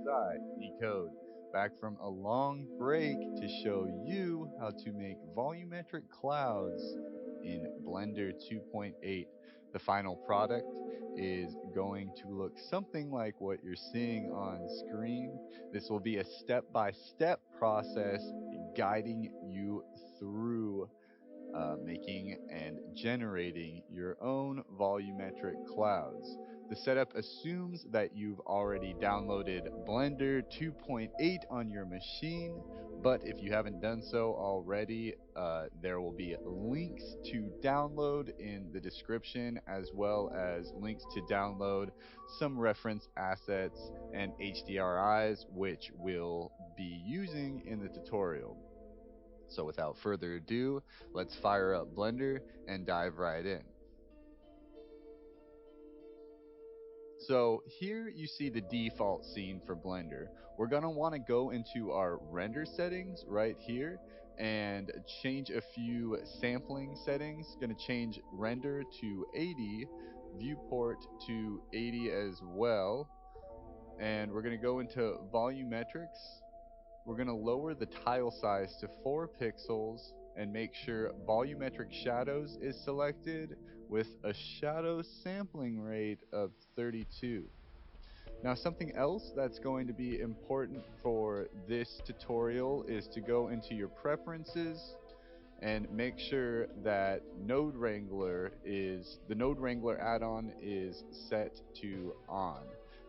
I, Nicode, back from a long break to show you how to make volumetric clouds in Blender 2.8. The final product is going to look something like what you're seeing on screen. This will be a step-by-step process guiding you through making and generating your own volumetric clouds. The setup assumes that you've already downloaded Blender 2.8 on your machine, but if you haven't done so already, there will be links to download in the description, as well as links to download some reference assets and HDRIs, which we'll be using in the tutorial. So without further ado, let's fire up Blender and dive right in. So here you see the default scene for Blender. We're going to want to go into our render settings right here and change a few sampling settings. Going to change render to 80, viewport to 80 as well. And we're going to go into volumetrics. We're going to lower the tile size to 4 pixels and make sure volumetric shadows is selected with a shadow sampling rate of 32. Now, something else that's going to be important for this tutorial is to go into your preferences and make sure that the Node Wrangler add-on is set to on.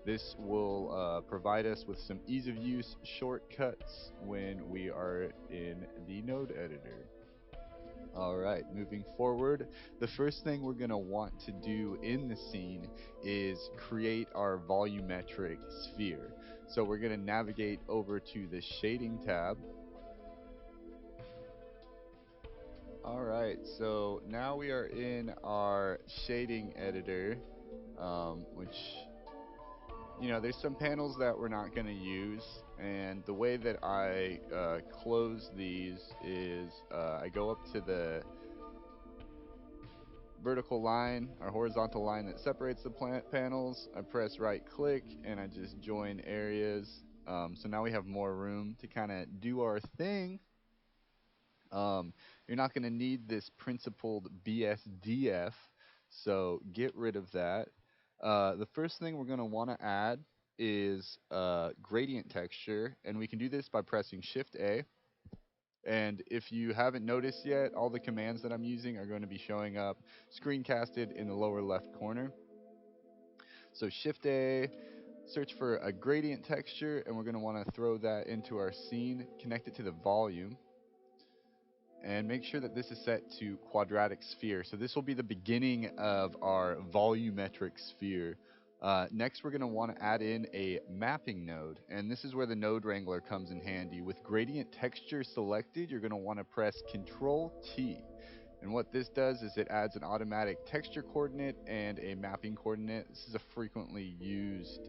This will provide us with some ease of use shortcuts when we are in the node editor. Alright, moving forward, the first thing we're going to want to do in the scene is create our volumetric sphere. So we're going to navigate over to the shading tab. Alright, so now we are in our shading editor, which, there's some panels that we're not going to use, and the way that I close these is I go up to the vertical line or horizontal line that separates the panels. I press right click and I just join areas. So now we have more room to kind of do our thing. You're not going to need this principled BSDF, so get rid of that. The first thing we're going to want to add is gradient texture, and we can do this by pressing Shift A. And if you haven't noticed yet, all the commands that I'm using are going to be showing up screencasted in the lower left corner. So Shift A, search for a gradient texture, and we're going to want to throw that into our scene, connect it to the volume, and make sure that this is set to quadratic sphere. So this will be the beginning of our volumetric sphere. Next, we're going to want to add in a mapping node, and this is where the Node Wrangler comes in handy. With gradient texture selected, you're going to want to press Control T. And what this does is it adds an automatic texture coordinate and a mapping coordinate. This is a frequently used,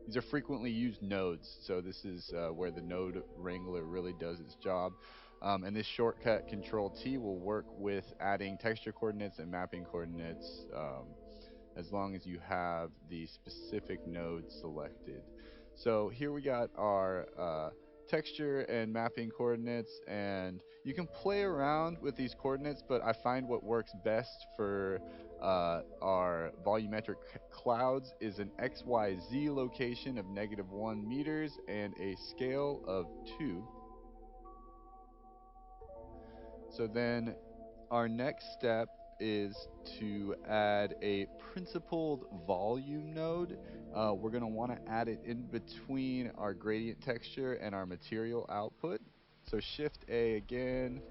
these are frequently used nodes, so this is where the Node Wrangler really does its job. And this shortcut Control T will work with adding texture coordinates and mapping coordinates as long as you have the specific node selected. So here we got our texture and mapping coordinates, and you can play around with these coordinates, but I find what works best for our volumetric clouds is an XYZ location of -1 meters and a scale of 2. So then our next step is to add a principled volume node. We're going to want to add it in between our gradient texture and our material output. So Shift A again,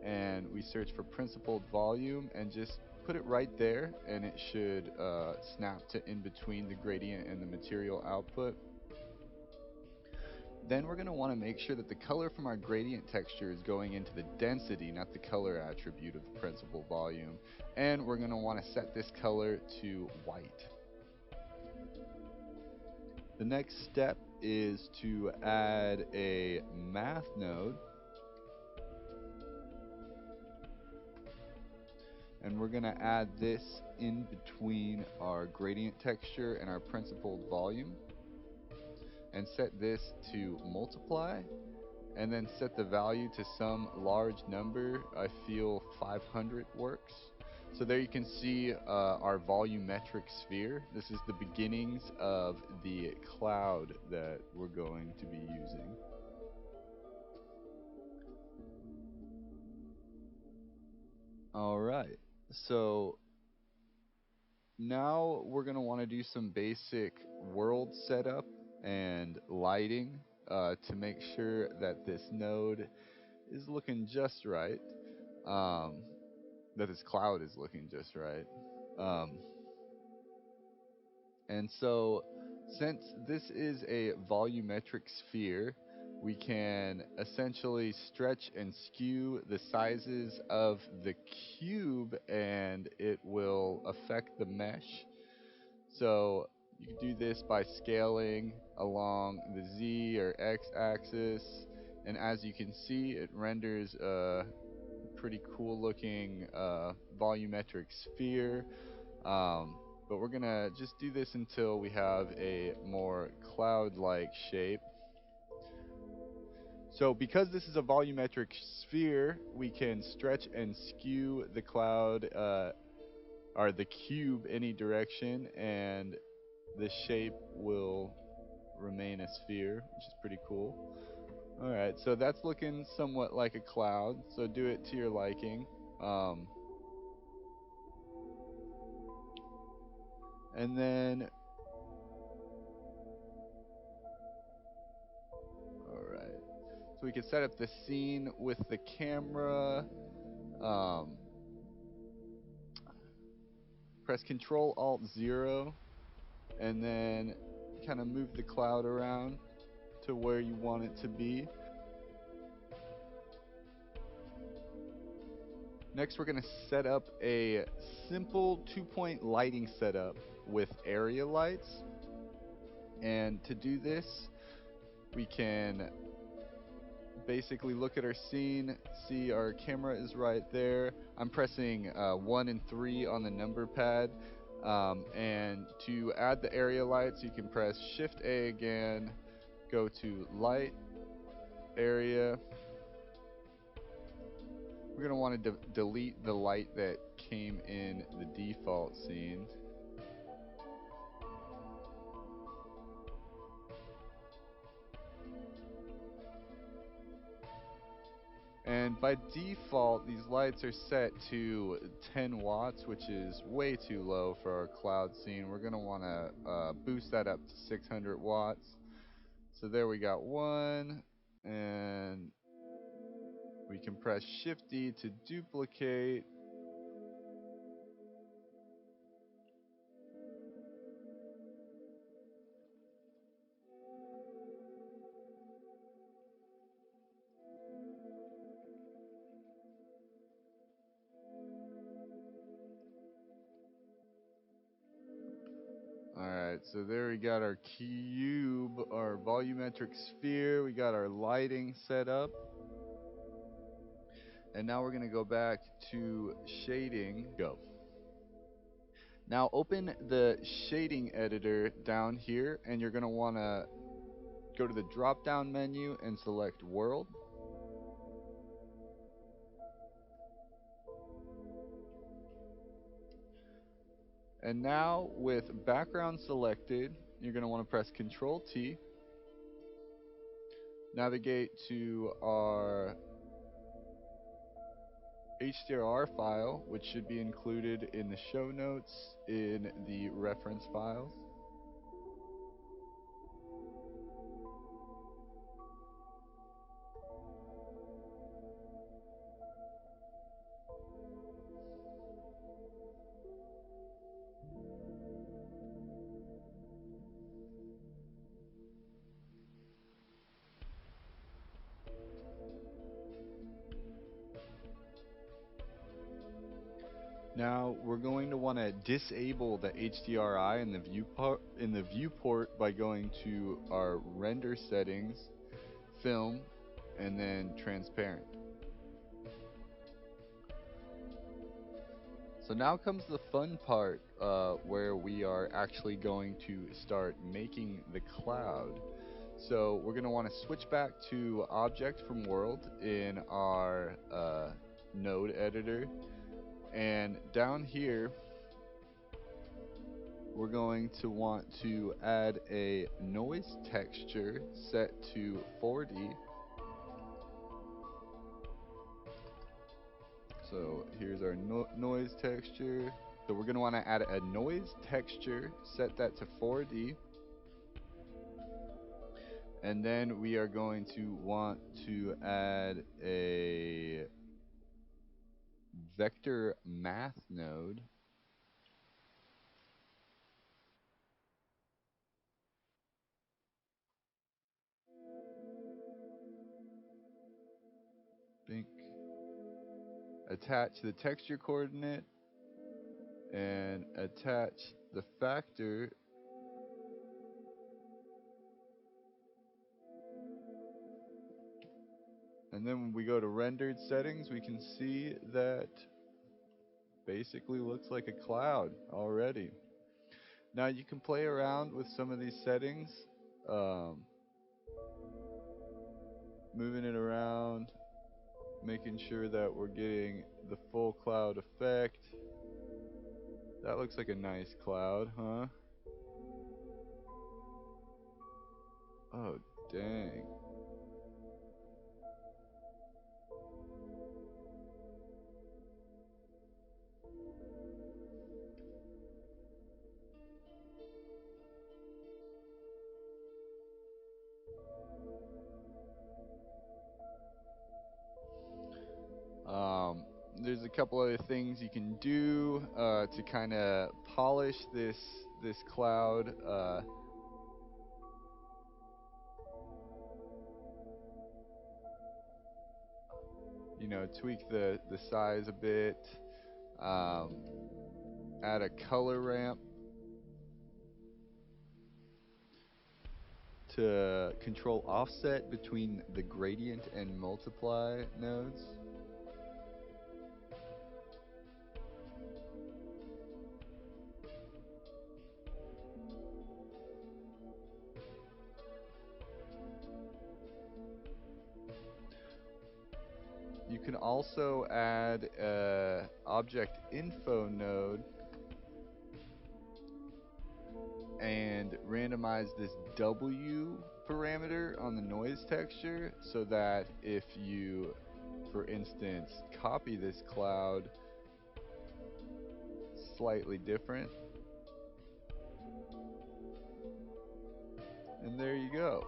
and we search for principled volume and just put it right there, and it should snap to in between the gradient and the material output. Then we're going to want to make sure that the color from our gradient texture is going into the density, not the color attribute of the principal volume. And we're going to want to set this color to white. The next step is to add a math node. And we're going to add this in between our gradient texture and our principled volume. and set this to multiply, and then set the value to some large number. I feel 500 works. So there you can see our volumetric sphere. This is the beginnings of the cloud that we're going to be using. All right. So now we're going to want to do some basic world setup and lighting to make sure that this node is looking just right. Um, that this cloud is looking just right. Um, and so, since this is a volumetric sphere, we can essentially stretch and skew the sizes of the cube and it will affect the mesh. So you can do this by scaling along the Z or X axis, and as you can see, it renders a pretty cool looking volumetric sphere. But we're gonna just do this until we have a more cloud-like shape. So because this is a volumetric sphere, we can stretch and skew the cloud or the cube any direction, and the shape will remain a sphere, which is pretty cool. Alright, so that's looking somewhat like a cloud, so do it to your liking. And then, alright, so we can set up the scene with the camera. Um, Press Control Alt 0, and then kind of move the cloud around to where you want it to be. Next, we're going to set up a simple 2-point lighting setup with area lights. And to do this, we can basically look at our scene, see our camera is right there. I'm pressing 1 and 3 on the number pad. And to add the area lights, you can press Shift A again, go to Light, Area. We're going to want to delete the light that came in the default scene. And by default, these lights are set to 10 watts, which is way too low for our cloud scene. We're going to want to boost that up to 600 watts. So there we got one, and we can press Shift D to duplicate. Alright, so there we got our cube, our volumetric sphere, we got our lighting set up. And now we're going to go back to shading. Go. Now open the shading editor down here, and you're going to want to go to the drop down menu and select world. And now with background selected, you're going to want to press Control T. Navigate to our HDR file, which should be included in the show notes in the reference files. Now we're going to want to disable the HDRI in the viewport by going to our render settings, film, and then transparent. So now comes the fun part where we are actually going to start making the cloud. So we're going to want to switch back to object from world in our node editor. And down here, we're going to want to add a noise texture set to 4D. So here's our noise texture. So we're going to want to add a noise texture, set that to 4D. And then we are going to want to add a vector math node. Bink. Attach the texture coordinate and attach the factor. And then when we go to rendered settings, we can see that basically looks like a cloud already. Now you can play around with some of these settings, moving it around, making sure that we're getting the full cloud effect. That looks like a nice cloud, huh? Oh, dang. There's a couple other things you can do to kind of polish this cloud. You know, tweak the size a bit. Add a color ramp to control offset between the gradient and multiply nodes. You can also add a object info node and randomize this W parameter on the noise texture so that if you, for instance, copy this cloud slightly different, and there you go.